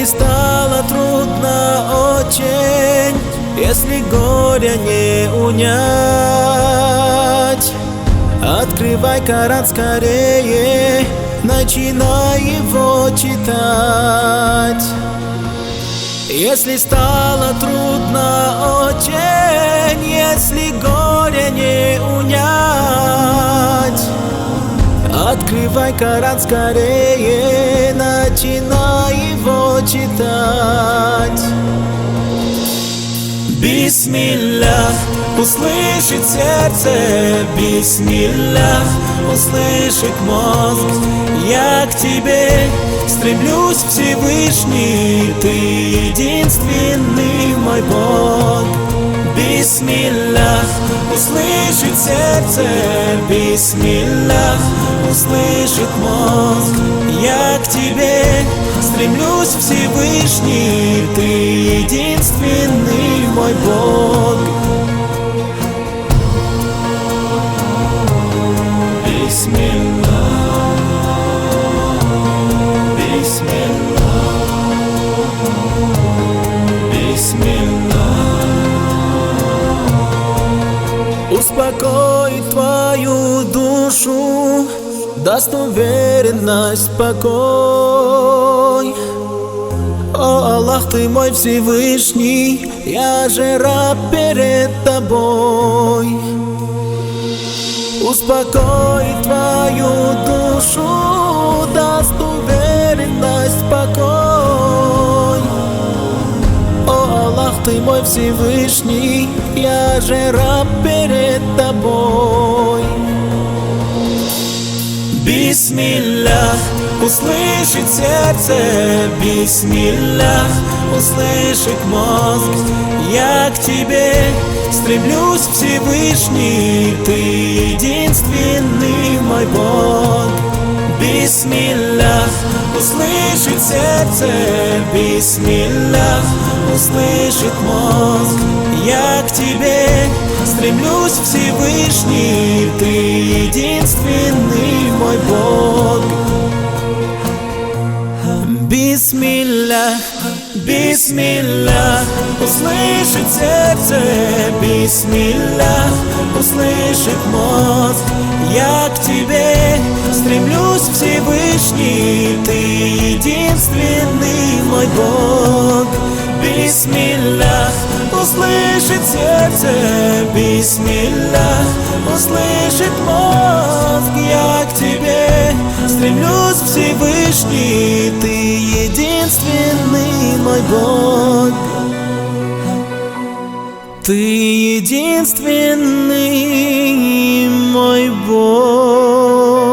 стало трудно очень, если горя не унять, открывай Коран скорее, начинай его читать. Если стало трудно очень, если горе не унять, открывай Коран скорее, начинай его читать. Бисмиллах, услышит сердце, бисмиллах, услышит мозг. Я к тебе стремлюсь, Всевышний, ты единственный мой Бог. Бисмиллах, услышит сердце, бисмиллах, услышит мозг. Я к тебе стремлюсь, Всевышний, ты единственный мой Бог. Бисмиллах, бисмиллах, бисмиллах. Успокоит твою душу, даст уверенность, покой. О Аллах, ты мой Всевышний, я же раб перед тобой. Успокоит твою душу, даст уверенность, покой. О Аллах, ты мой Всевышний, я же раб перед тобой. Бисмиллах, услышит сердце, бисмиллах, услышит мозг. Я к тебе стремлюсь, Всевышний, ты единственный мой Бог. Бисмиллах, услышит сердце, бисмиллах, услышит мозг. Я к тебе стремлюсь, Всевышний, ты единственный мой Бог. Бисмиллах, бисмиллах, услышит сердце, бисмиллах, услышит мозг. Я к тебе стремлюсь, Всевышний, ты единственный мой Бог. Бисмиллах, услышит сердце, бисмиллах, услышит мозг. Я к тебе стремлюсь, Всевышний, ты единственный мой Бог. Ты единственный мой Бог.